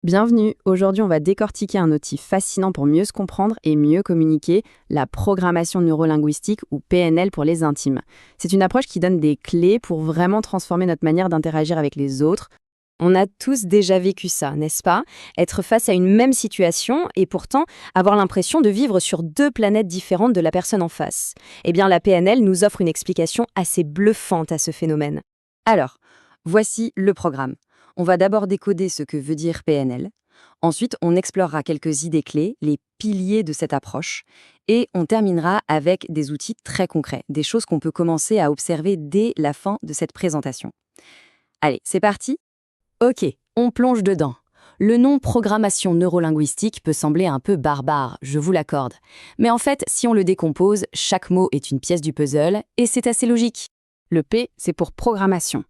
Bienvenue, aujourd'hui on va décortiquer un outil fascinant pour mieux se comprendre et mieux communiquer, la programmation neurolinguistique ou PNL pour les intimes. C'est une approche qui donne des clés pour vraiment transformer notre manière d'interagir avec les autres. On a tous déjà vécu ça, n'est-ce pas? Être face à une même situation et pourtant avoir l'impression de vivre sur deux planètes différentes de la personne en face. Eh bien la PNL nous offre une explication assez bluffante à ce phénomène. Alors, voici le programme. On va d'abord décoder ce que veut dire PNL. Ensuite, on explorera quelques idées clés, les piliers de cette approche. Et on terminera avec des outils très concrets, des choses qu'on peut commencer à observer dès la fin de cette présentation. Allez, c'est parti? Ok, on plonge dedans. Le nom programmation neurolinguistique peut sembler un peu barbare, je vous l'accorde. Mais en fait, si on le décompose, chaque mot est une pièce du puzzle et c'est assez logique. Le P, c'est pour programmation.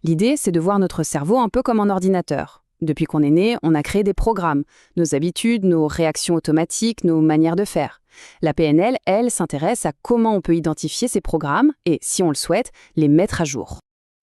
L'idée, c'est de voir notre cerveau un peu comme un ordinateur. Depuis qu'on est né, on a créé des programmes, nos habitudes, nos réactions automatiques, nos manières de faire. La PNL, elle, s'intéresse à comment on peut identifier ces programmes et, si on le souhaite, les mettre à jour.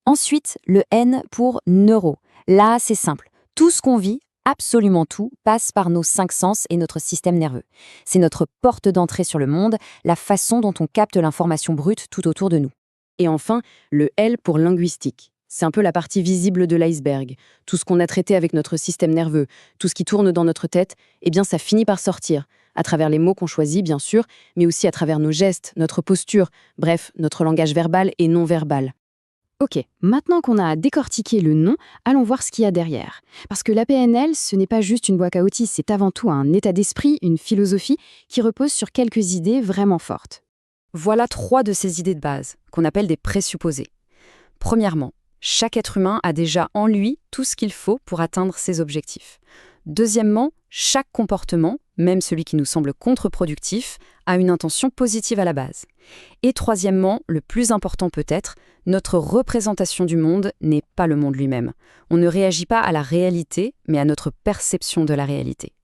Ensuite, le N pour neuro. Là, c'est simple. Tout ce qu'on vit, absolument tout, passe par nos cinq sens et notre système nerveux. C'est notre porte d'entrée sur le monde, la façon dont on capte l'information brute tout autour de nous. Et enfin, le L pour linguistique. C'est un peu la partie visible de l'iceberg. Tout ce qu'on a traité avec notre système nerveux, tout ce qui tourne dans notre tête, eh bien ça finit par sortir, à travers les mots qu'on choisit bien sûr, mais aussi à travers nos gestes, notre posture, bref, notre langage verbal et non verbal. Ok, maintenant qu'on a décortiqué le nom, allons voir ce qu'il y a derrière. Parce que la PNL, ce n'est pas juste une boîte à outils, c'est avant tout un état d'esprit, une philosophie qui repose sur quelques idées vraiment fortes. Voilà 3 de ces idées de base, qu'on appelle des présupposés. Premièrement, chaque être humain a déjà en lui tout ce qu'il faut pour atteindre ses objectifs. Deuxièmement, chaque comportement, même celui qui nous semble contre-productif, a une intention positive à la base. Et troisièmement, le plus important peut-être, notre représentation du monde n'est pas le monde lui-même. On ne réagit pas à la réalité, mais à notre perception de la réalité.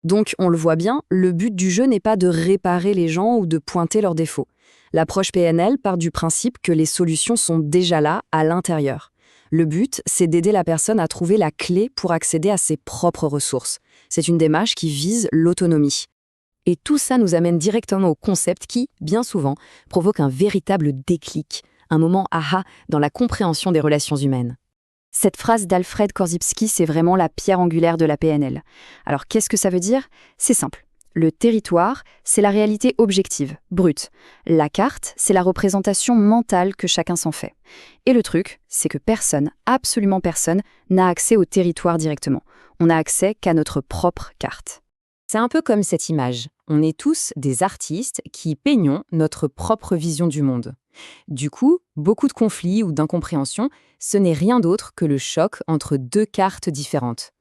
Donc, on le voit bien, le but du jeu n'est pas de réparer les gens ou de pointer leurs défauts. L'approche PNL part du principe que les solutions sont déjà là, à l'intérieur. Le but, c'est d'aider la personne à trouver la clé pour accéder à ses propres ressources. C'est une démarche qui vise l'autonomie. Et tout ça nous amène directement au concept qui, bien souvent, provoque un véritable déclic, un moment aha dans la compréhension des relations humaines. Cette phrase d'Alfred Korzybski, c'est vraiment la pierre angulaire de la PNL. Alors qu'est-ce que ça veut dire? C'est simple. Le territoire, c'est la réalité objective, brute. La carte, c'est la représentation mentale que chacun s'en fait. Et le truc, c'est que personne, absolument personne, n'a accès au territoire directement. On n'a accès qu'à notre propre carte. C'est un peu comme cette image. On est tous des artistes qui peignons notre propre vision du monde. Du coup, beaucoup de conflits ou d'incompréhensions, ce n'est rien d'autre que le choc entre deux cartes différentes.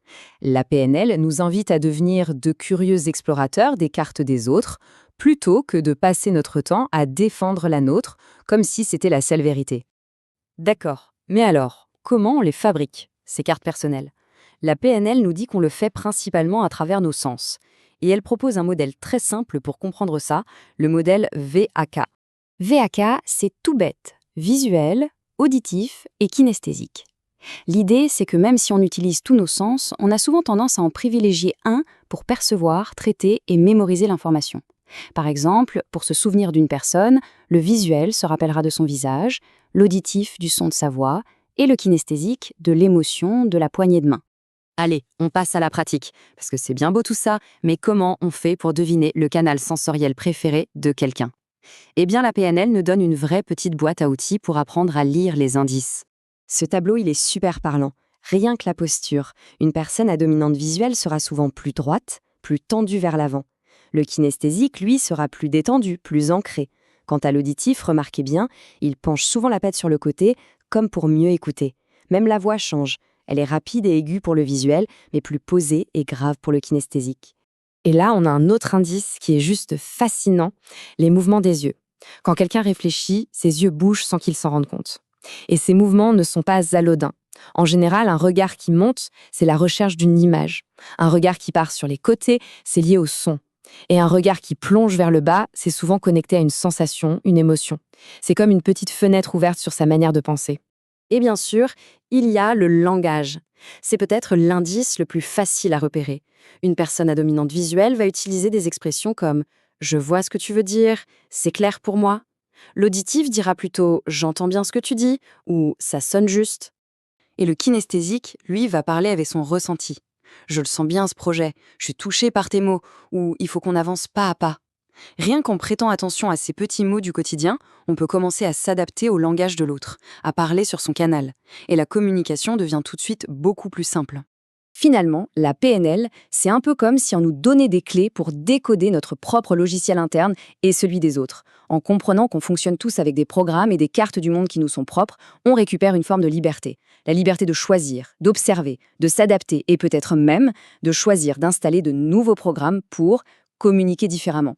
La PNL nous invite à devenir de curieux explorateurs des cartes des autres, plutôt que de passer notre temps à défendre la nôtre, comme si c'était la seule vérité. D'accord, mais alors, comment on les fabrique, ces cartes personnelles? La PNL nous dit qu'on le fait principalement à travers nos sens. Et elle propose un modèle très simple pour comprendre ça, le modèle VAK. VAK, c'est tout bête, visuel, auditif et kinesthésique. L'idée, c'est que même si on utilise tous nos sens, on a souvent tendance à en privilégier un pour percevoir, traiter et mémoriser l'information. Par exemple, pour se souvenir d'une personne, le visuel se rappellera de son visage, l'auditif du son de sa voix et le kinesthésique de l'émotion de la poignée de main. Allez, on passe à la pratique, parce que c'est bien beau tout ça, mais comment on fait pour deviner le canal sensoriel préféré de quelqu'un? Eh bien, la PNL nous donne une vraie petite boîte à outils pour apprendre à lire les indices. Ce tableau, il est super parlant. Rien que la posture. Une personne à dominante visuelle sera souvent plus droite, plus tendue vers l'avant. Le kinesthésique, lui, sera plus détendu, plus ancré. Quant à l'auditif, remarquez bien, il penche souvent la tête sur le côté, comme pour mieux écouter. Même la voix change. Elle est rapide et aiguë pour le visuel, mais plus posée et grave pour le kinesthésique. Et là, on a un autre indice qui est juste fascinant, les mouvements des yeux. Quand quelqu'un réfléchit, ses yeux bougent sans qu'il s'en rende compte. Et ces mouvements ne sont pas anodins. En général, un regard qui monte, c'est la recherche d'une image. Un regard qui part sur les côtés, c'est lié au son. Et un regard qui plonge vers le bas, c'est souvent connecté à une sensation, une émotion. C'est comme une petite fenêtre ouverte sur sa manière de penser. Et bien sûr, il y a le langage. C'est peut-être l'indice le plus facile à repérer. Une personne à dominante visuelle va utiliser des expressions comme « je vois ce que tu veux dire »,« c'est clair pour moi ». L'auditif dira plutôt « j'entends bien ce que tu dis » ou « ça sonne juste ». Et le kinesthésique, lui, va parler avec son ressenti. Je le sens bien ce projet, je suis touché par tes mots, ou il faut qu'on avance pas à pas. Rien qu'en prêtant attention à ces petits mots du quotidien, on peut commencer à s'adapter au langage de l'autre, à parler sur son canal. Et la communication devient tout de suite beaucoup plus simple. Finalement, la PNL, c'est un peu comme si on nous donnait des clés pour décoder notre propre logiciel interne et celui des autres. En comprenant qu'on fonctionne tous avec des programmes et des cartes du monde qui nous sont propres, on récupère une forme de liberté. La liberté de choisir, d'observer, de s'adapter et peut-être même de choisir d'installer de nouveaux programmes pour communiquer différemment.